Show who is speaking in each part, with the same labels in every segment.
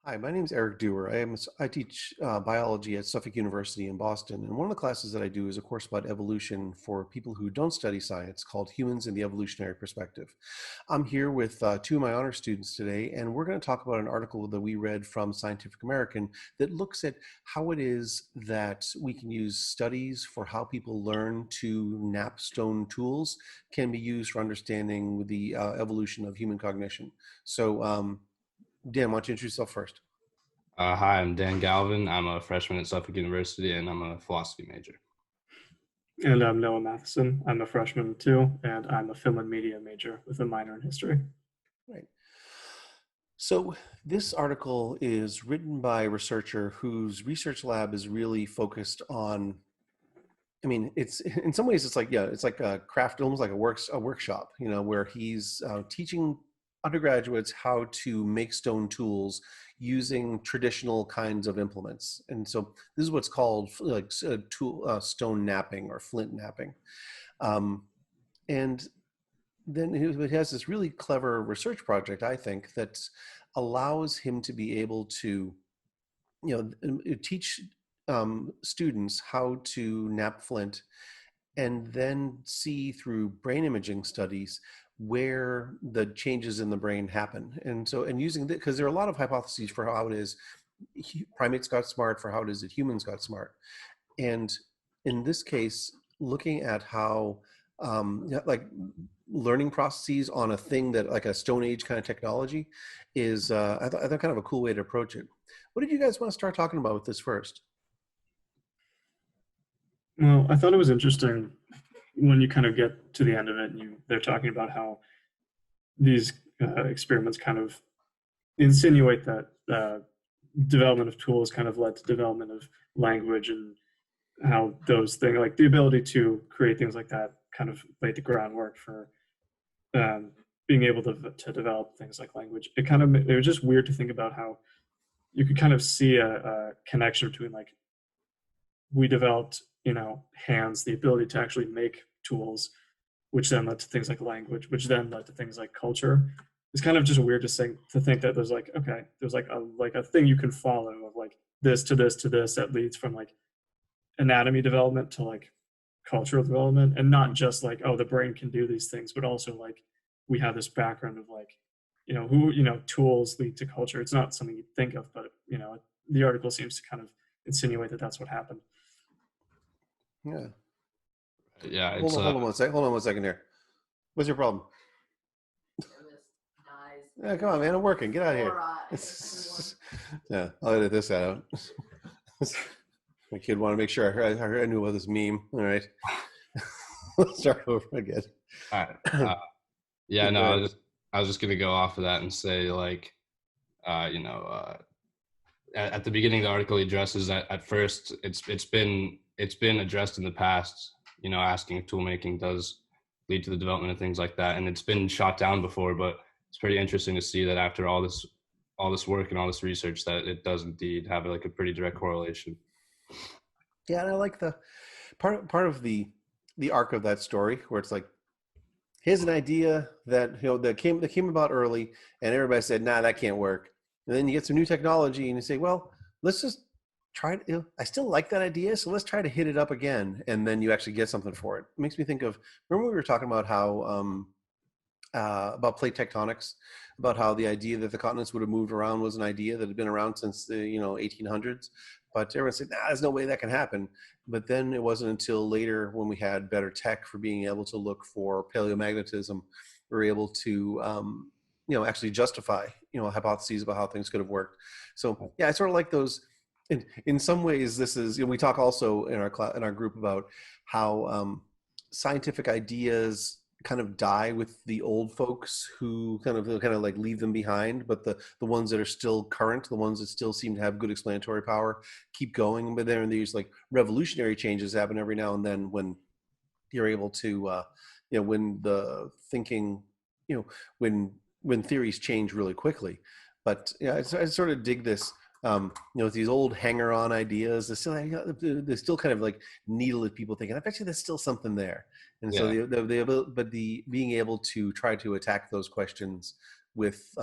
Speaker 1: Hi, my name is Eric Dewar. I teach biology at Suffolk University in Boston. And one of the classes that I do is a course about evolution for people who don't study science called Humans in the Evolutionary Perspective. I'm here with two of my honor students today, and we're going to talk about an article that we read from Scientific American that looks at how it is that we can use studies for how people learn to nap stone tools can be used for understanding the evolution of human cognition. So, Dan, why don't you introduce yourself first?
Speaker 2: Hi, I'm Dan Galvin. I'm a freshman at Suffolk University and I'm a philosophy major.
Speaker 3: And I'm Noah Matheson. I'm a freshman too, and I'm a film and media major with a minor in history.
Speaker 1: Right. So this article is written by a researcher whose research lab is really focused on, I mean, it's in some ways it's like, yeah, it's like a craft, almost like a workshop, where he's teaching undergraduates how to make stone tools using traditional kinds of implements. And so this is what's called like stone napping or flint napping. Um, and then he has this really clever research project, I think, that allows him to be able to, teach students how to nap flint and then see through brain imaging studies where the changes in the brain happen. And so, and using that, because there are a lot of hypotheses for how it is primates got smart, for how it is that humans got smart. And in this case, looking at how like learning processes on a thing that like a Stone Age kind of technology is, I thought kind of a cool way to approach it. What did you guys want to start talking about with this first?
Speaker 3: Well, I thought it was interesting when you kind of get to the end of it, and they're talking about how these experiments kind of insinuate that development of tools kind of led to development of language, and how those things, like the ability to create things like that, kind of laid the groundwork for um, being able to develop things like language. It was just weird to think about how you could kind of see a connection between, like, we developed, hands, the ability to actually make tools, which then led to things like language, which then led to things like culture. It's kind of just weird to think that there's like, okay, there's like a thing you can follow of like this to this to this that leads from like anatomy development to like cultural development, and not just like, oh, the brain can do these things, but also like we have this background of like, tools lead to culture. It's not something you'd think of, but the article seems to kind of insinuate that that's what happened.
Speaker 1: Yeah.
Speaker 2: Yeah,
Speaker 1: Hold
Speaker 2: it's
Speaker 1: on, hold on one sec. Hold on one second here. What's your problem? Yeah, come on, man. I'm working. Get out of here. Yeah, I'll edit this out. My kid wanted to make sure I knew about this meme. All right. Let's start over again.
Speaker 2: all right. Yeah, no, I was just gonna go off of that and say like, uh, you know, uh, at the beginning of the article, he addresses that at first it's been addressed in the past. Asking if tool making does lead to the development of things like that, and it's been shot down before. But it's pretty interesting to see that after all this work and all this research, that it does indeed have like a pretty direct correlation.
Speaker 1: Yeah, and I like the part of the arc of that story where it's like, here's an idea that that came about early, and everybody said, "Nah, that can't work." And then you get some new technology, and you say, "Well, let's just try it. I still like that idea, so let's try to hit it up again." And then you actually get something for it. It makes me think of, remember we were talking about how about plate tectonics, about how the idea that the continents would have moved around was an idea that had been around since the 1800s, but everyone said, "Nah, there's no way that can happen." But then it wasn't until later, when we had better tech for being able to look for paleomagnetism, we were able to actually justify hypotheses about how things could have worked. So yeah, I sort of like those. In some ways, this is, we talk also in our in our group about how scientific ideas kind of die with the old folks who kind of like leave them behind, but the ones that are still current, the ones that still seem to have good explanatory power, keep going. But then these like revolutionary changes happen every now and then, when you're able to when the thinking, you know when theories change really quickly. But yeah, I sort of dig this. These old hanger-on ideas, they're still kind of like needle at people, thinking, I bet you there's still something there. And so
Speaker 2: Yeah.
Speaker 1: but the being able to try to attack those questions with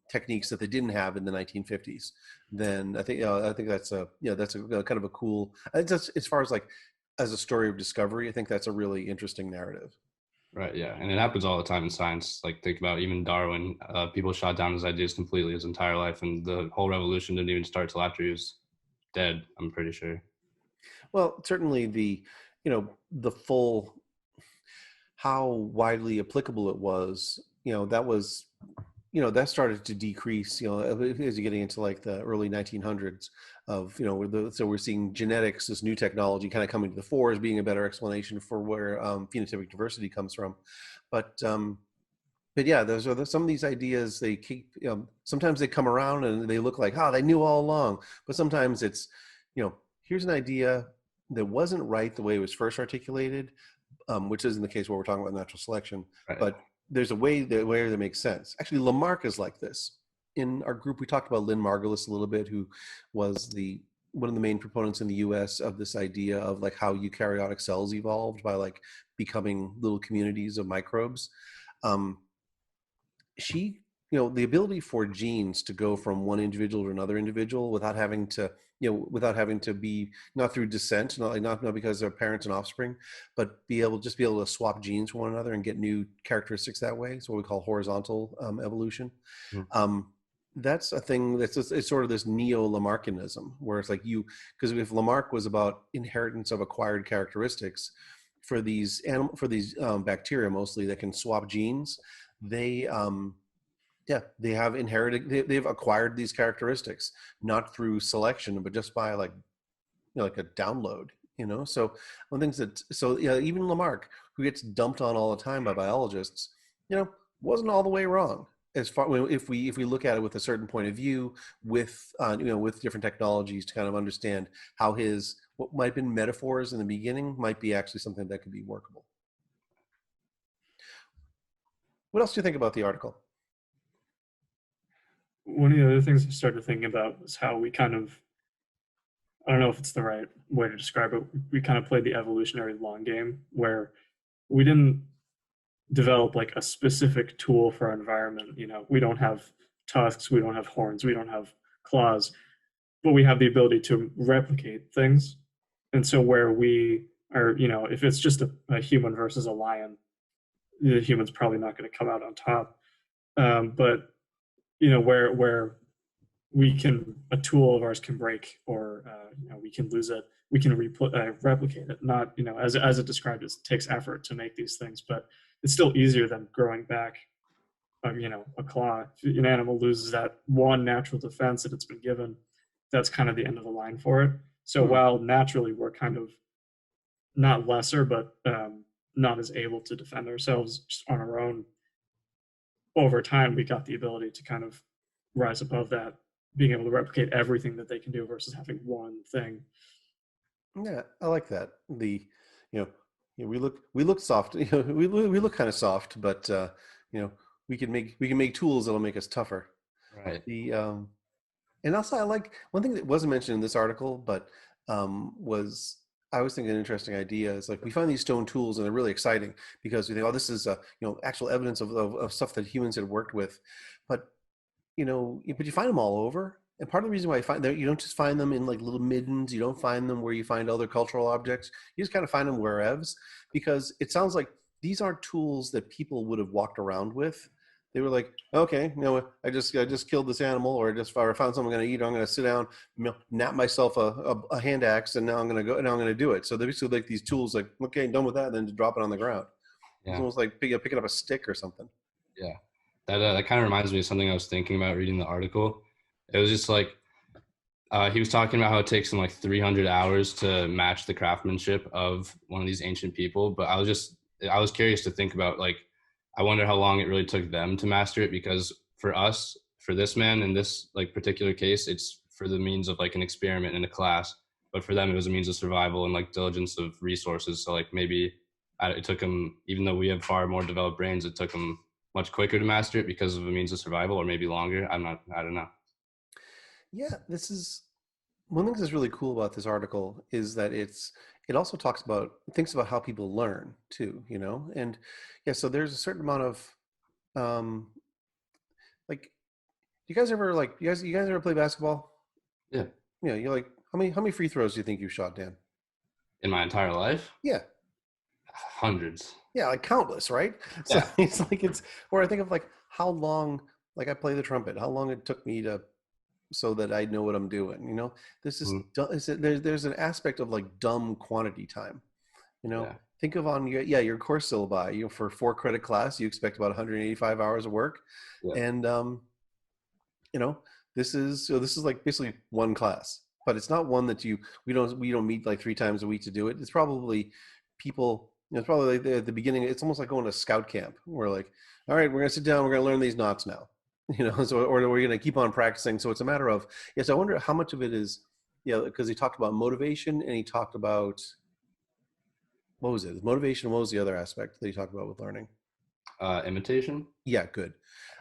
Speaker 1: techniques that they didn't have in the 1950s, then I think that's a that's a kind of a cool. I think that's, as far as like as a story of discovery, I think that's a really interesting narrative.
Speaker 2: Right. Yeah. And it happens all the time in science. Like think about even Darwin. People shot down his ideas completely his entire life, and the whole revolution didn't even start till after he was dead. I'm pretty sure.
Speaker 1: Well, certainly the full how widely applicable it was, that was that started to decrease, as you're getting into like the early 1900s of, so we're seeing genetics, this new technology kind of coming to the fore as being a better explanation for where phenotypic diversity comes from. But yeah, those are some of these ideas, they keep, sometimes they come around and they look like, they knew all along. But sometimes it's, here's an idea that wasn't right the way it was first articulated, which isn't the case where we're talking about natural selection,
Speaker 2: Right.
Speaker 1: but there's a way that makes sense. Actually, Lamarck is like this. In our group, we talked about Lynn Margulis a little bit, who was one of the main proponents in the U.S. of this idea of like how eukaryotic cells evolved by like becoming little communities of microbes. She, the ability for genes to go from one individual to another individual without having to, without having to be, not through descent, not because they're parents and offspring, but be able to swap genes from one another and get new characteristics that way. It's what we call horizontal evolution.
Speaker 2: Mhm.
Speaker 1: That's a thing it's sort of this neo-Lamarckianism, where it's like because if Lamarck was about inheritance of acquired characteristics for these bacteria mostly that can swap genes, they they have they've acquired these characteristics not through selection but just by like like a download. So one things that even Lamarck, who gets dumped on all the time by biologists, wasn't all the way wrong as far, if we look at it with a certain point of view, with with different technologies to kind of understand how what might have been metaphors in the beginning might be actually something that could be workable. What else do you think about the article?
Speaker 3: One of the other things I started thinking about was how we kind of, I don't know if it's the right way to describe it, we kind of played the evolutionary long game where we didn't develop like a specific tool for our environment. We don't have tusks, we don't have horns, we don't have claws, but we have the ability to replicate things. And so where we are, if it's just a human versus a lion, the human's probably not going to come out on top. But where we can, a tool of ours can break, or we can lose it, we can replicate it. Not, as it described, it takes effort to make these things, but it's still easier than growing back a claw. If an animal loses that one natural defense that it's been given, that's kind of the end of the line for it. So while naturally we're kind of not lesser, but not as able to defend ourselves just on our own, over time we got the ability to kind of rise above that, being able to replicate everything that they can do versus having one thing.
Speaker 1: Yeah, I like that. We look soft. We look kind of soft, but we can make tools that'll make us tougher.
Speaker 2: Right.
Speaker 1: And also I like one thing that wasn't mentioned in this article, but was, I was thinking an interesting idea is like we find these stone tools and they're really exciting because we think, this is actual evidence of stuff that humans had worked with, but but you find them all over. And part of the reason why you find that, you don't just find them in like little middens, you don't find them where you find other cultural objects, you just kind of find them wherevs, because it sounds like these aren't tools that people would have walked around with. They were like, okay, I just killed this animal, or I found something I'm going to eat. I'm going to sit down, nap myself a hand axe, and now I'm going to do it. So they basically like these tools, like, okay, done with that, and then just drop it on the ground. It's
Speaker 2: Yeah.
Speaker 1: almost like picking up a stick or something.
Speaker 2: Yeah. That kind of reminds me of something I was thinking about reading the article. It was just like he was talking about how it takes him like 300 hours to match the craftsmanship of one of these ancient people. But I was curious to think about, like, I wonder how long it really took them to master it, because for us, for this man in this like particular case, it's for the means of like an experiment in a class. But for them, it was a means of survival and like diligence of resources. So like maybe it took them, even though we have far more developed brains, it took them much quicker to master it because of a means of survival, or maybe longer. I don't know.
Speaker 1: Yeah, this is one thing that's really cool about this article is that it also thinks about how people learn too, and yeah, so there's a certain amount of um like, you guys ever play basketball?
Speaker 2: Yeah.
Speaker 1: Yeah, you're like, how many free throws do you think you shot, Dan?
Speaker 2: In my entire life,
Speaker 1: Yeah.
Speaker 2: hundreds.
Speaker 1: Yeah, like countless, right? So
Speaker 2: Yeah.
Speaker 1: or I think of like how long, like I play the trumpet, how long it took me to, so that I know what I'm doing. This is,
Speaker 2: Mhm.
Speaker 1: there's an aspect of like dumb quantity time.
Speaker 2: Yeah.
Speaker 1: Think of on your course syllabi. For 4 credit class, you expect about 185 hours of work,
Speaker 2: Yeah.
Speaker 1: and you know this is like basically one class, but it's not one that we don't meet like 3 times a week to do it. It's probably people, it's probably like at the beginning, it's almost like going to scout camp. We're like, all right, we're going to sit down, we're going to learn these knots now. So, or we're going to keep on practicing. So it's a matter of, yes, I wonder how much of it is, because he talked about motivation, and he talked about, what was it, motivation, what was the other aspect that he talked about with learning?
Speaker 2: Imitation.
Speaker 1: Yeah, good.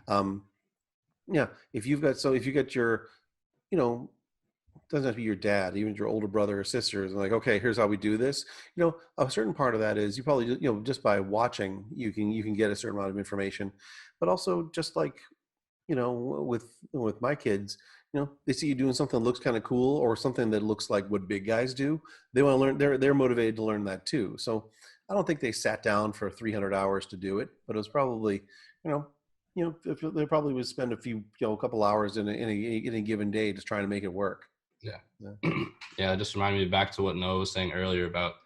Speaker 1: um yeah, if you got your, you know doesn't have to be your dad, even your older brother or sisters, and like, okay, here's how we do this. A certain part of that is you probably, just by watching, you can get a certain amount of information, but also just like, with my kids, they see you doing something that looks kind of cool, or something that looks like what big guys do. They want to learn. They're motivated to learn that too. So I don't think they sat down for 300 hours to do it, but it was probably, you know, if they probably would spend a couple hours in a given day just trying to make it work.
Speaker 2: Yeah.
Speaker 1: Yeah.
Speaker 2: Yeah, it just reminded me back to what Noah was saying earlier about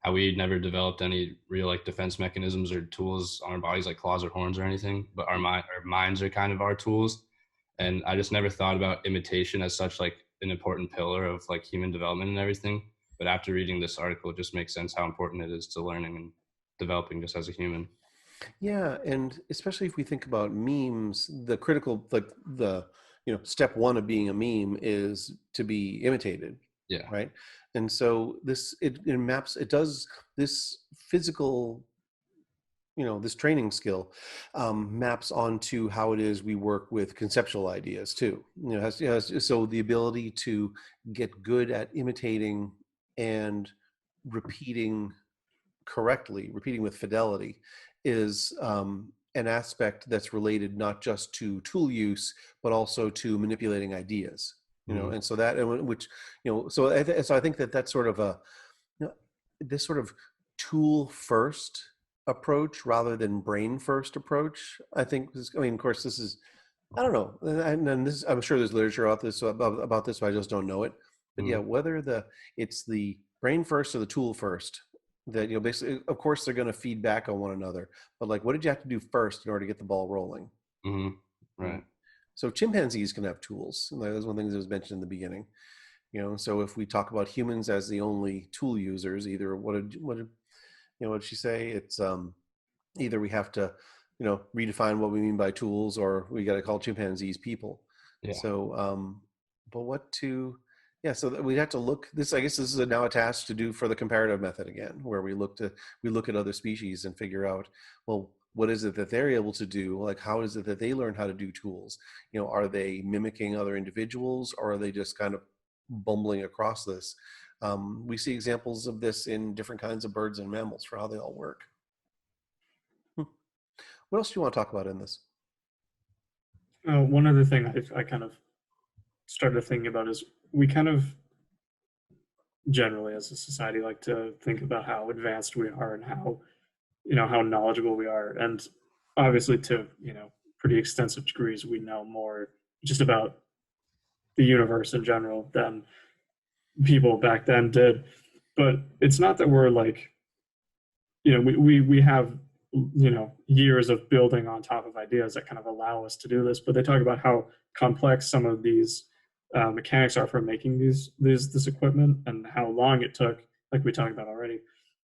Speaker 2: how we never developed any real like defense mechanisms or tools on our bodies like claws or horns or anything, but our minds are kind of our tools. And I just never thought about imitation as such like an important pillar of like human development and everything. But after reading this article, it just makes sense how important it is to learning and developing just as a human.
Speaker 1: Yeah, and especially if we think about memes, the critical, like the, step one of being a meme is to be imitated,
Speaker 2: Yeah.
Speaker 1: right? And so it maps, it does this physical, this training skill, maps onto how it is we work with conceptual ideas too. So the ability to get good at imitating and repeating correctly, repeating with fidelity, is an aspect that's related not just to tool use, but also to manipulating ideas.
Speaker 2: Mm-hmm.
Speaker 1: And so that, and which, so I think that that's sort of you know, this sort of tool first approach rather than brain first approach. I think, of course, this is, I don't know, and this, I'm sure there's literature about this, but I just don't know it. But yeah, whether it's the brain first or the tool first, that, basically, of course, they're going to feed back on one another. But like, what did you have to do first in order to get the ball rolling?
Speaker 2: Mm-hmm. Right.
Speaker 1: So chimpanzees can have tools, and that was one thing that was mentioned in the beginning. So if we talk about humans as the only tool users, either what did she say? It's either we have to, redefine what we mean by tools, or we got to call chimpanzees people.
Speaker 2: Yeah.
Speaker 1: So, but what to, yeah, so we'd have to look this, I guess this is now a task to do for the comparative method again, where we look at other species and figure out, well, what is it that they're able to do? Like, how is it that they learn how to do tools? Are they mimicking other individuals, or are they just kind of bumbling across this? We see examples of this in different kinds of birds and mammals for how they all work. What else do you want to talk about in this?
Speaker 3: One other thing I kind of started thinking about is we kind of generally as a society like to think about how advanced we are and how how knowledgeable we are, and obviously to pretty extensive degrees we know more just about the universe in general than people back then did. But it's not that we're like we have years of building on top of ideas that kind of allow us to do this, but they talk about how complex some of these mechanics are for making this equipment, and how long it took, like we talked about already.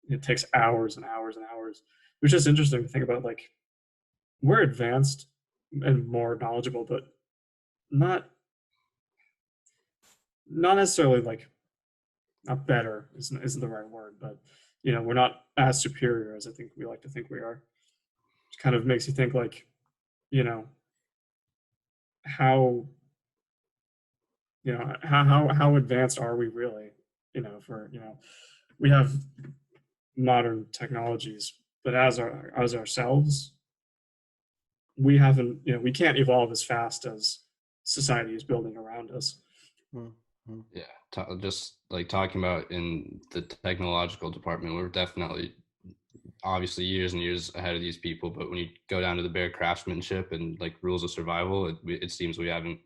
Speaker 3: It takes hours and hours and hours. It was just interesting to think about, like, we're advanced and more knowledgeable, but not necessarily like, not better isn't the right word, but we're not as superior as I think we like to think we are. It kind of makes you think, like, you know how how advanced are we really? For we have modern technologies, but as ourselves, we haven't. We can't evolve as fast as society is building around us.
Speaker 1: Mm-hmm.
Speaker 2: Yeah, just like talking about in the technological department, we're definitely obviously years and years ahead of these people, but when you go down to the bare craftsmanship and like rules of survival, it seems we haven't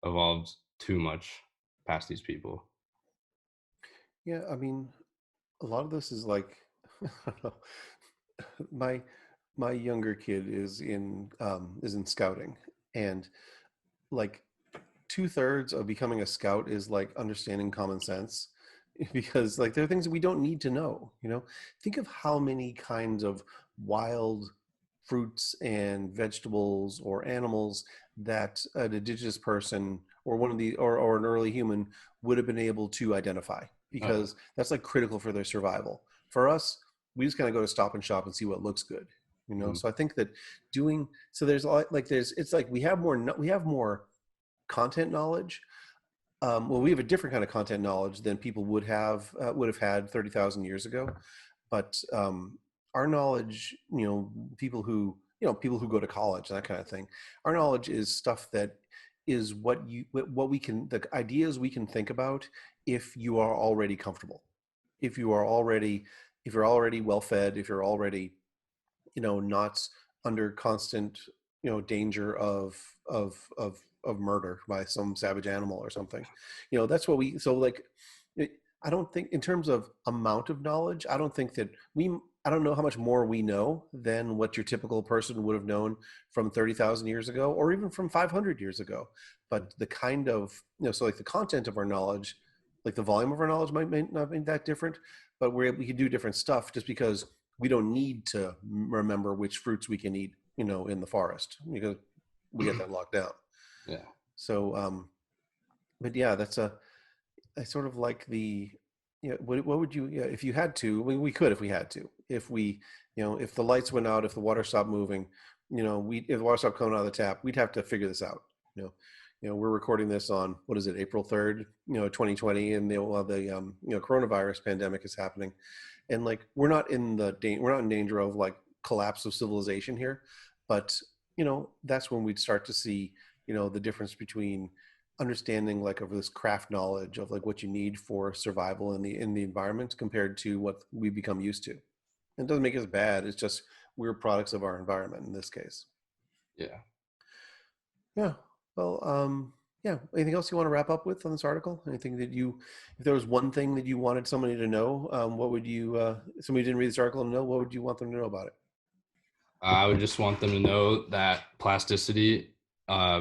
Speaker 2: evolved too much past these people.
Speaker 1: Yeah, I mean, a lot of this is like, I don't know, my my younger kid is in scouting, and like 2/3 of becoming a scout is like understanding common sense, because like there are things that we don't need to know. Think of how many kinds of wild fruits and vegetables or animals that an indigenous person or one of the or an early human would have been able to identify,
Speaker 2: Oh yeah.
Speaker 1: because that's like critical for their survival. For us, we just kind of go to Stop and Shop and see what looks good.
Speaker 2: Mhm.
Speaker 1: So I think that doing so, there's a lot, like there's it's like we have more content knowledge. Well, we have a different kind of content knowledge than people would have had 30,000 years ago. But our knowledge, people who go to college, that kind of thing, our knowledge is stuff that is what we can, the ideas we can think about if you are already comfortable, if you are already, if you're already well fed, if you're already, not under constant, danger of murder by some savage animal or something. That's what we, so like, I don't think in terms of amount of knowledge, I don't know how much more we know than what your typical person would have known from 30,000 years ago, or even from 500 years ago. But the kind of, so like the content of our knowledge, like the volume of our knowledge may not be that different, but we can do different stuff just because we don't need to remember which fruits we can eat, in the forest, because we get that locked down.
Speaker 2: Yeah.
Speaker 1: So, but yeah, I sort of like the, what would you, yeah, if you had to, we could, if we had to, if we, if the lights went out, if the water stopped moving, if the water stopped coming out of the tap, we'd have to figure this out. We're recording this on, what is it, April 3rd, 2020, and the coronavirus pandemic is happening. And like, we're not in danger of like collapse of civilization here, but that's when we'd start to see, the difference between understanding like of this craft knowledge of like what you need for survival in the environment compared to what we become used to. It doesn't make us bad, it's just we're products of our environment in this case.
Speaker 2: Yeah.
Speaker 1: Yeah. Well, yeah. Anything else you want to wrap up with on this article? Anything that if there was one thing that you wanted somebody to know, what would you, somebody who didn't read this article to know, what would you want them to know about it?
Speaker 2: I would just want them to know that plasticity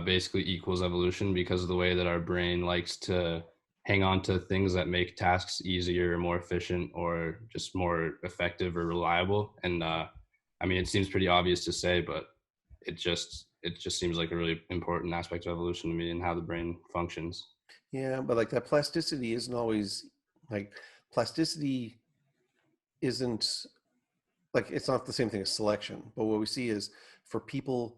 Speaker 2: basically equals evolution, because of the way that our brain likes to hang on to things that make tasks easier, more efficient, or just more effective or reliable. And I mean, it seems pretty obvious to say, but it just seems like a really important aspect of evolution to me and how the brain functions.
Speaker 1: Yeah, but like that plasticity isn't always like plasticity isn't like, it's not the same thing as selection. But what we see is for people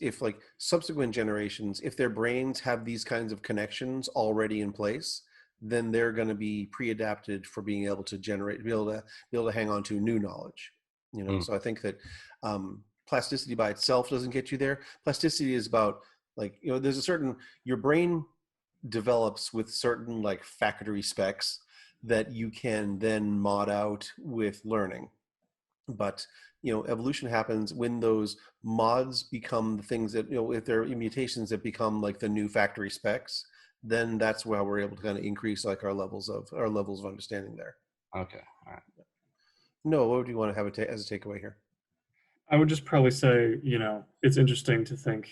Speaker 1: if like subsequent generations, if their brains have these kinds of connections already in place, then they're going to be pre-adapted for being able to be able to hang on to new knowledge.
Speaker 2: Mm.
Speaker 1: So I think that plasticity by itself doesn't get you there. Plasticity is about like, there's a certain, your brain develops with certain like factory specs that you can then mod out with learning. But evolution happens when those mods become the things that, if there are mutations that become like the new factory specs, then that's where we're able to kind of increase like our levels of understanding there.
Speaker 2: Okay. All right.
Speaker 1: No, what would you want to have as a takeaway here?
Speaker 3: I would just probably say, it's interesting to think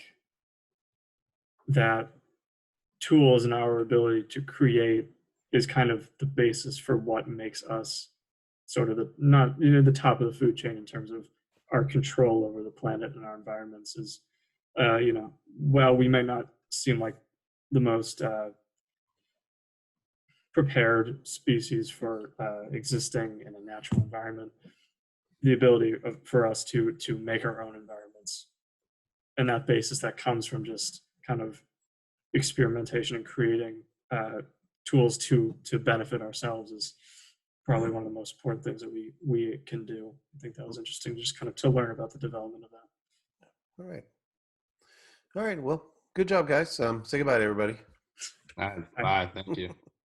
Speaker 3: that tools and our ability to create is kind of the basis for what makes us sort of the not the top of the food chain in terms of our control over the planet and our environments is well, we may not seem like the most prepared species for existing in a natural environment, the ability for us to make our own environments, and that basis that comes from just kind of experimentation and creating tools to benefit ourselves is probably one of the most important things that we can do. I think that was interesting, just kind of to learn about the development of that.
Speaker 1: All right. All right. Well, good job, guys. Say goodbye to everybody.
Speaker 2: Bye. Thank you.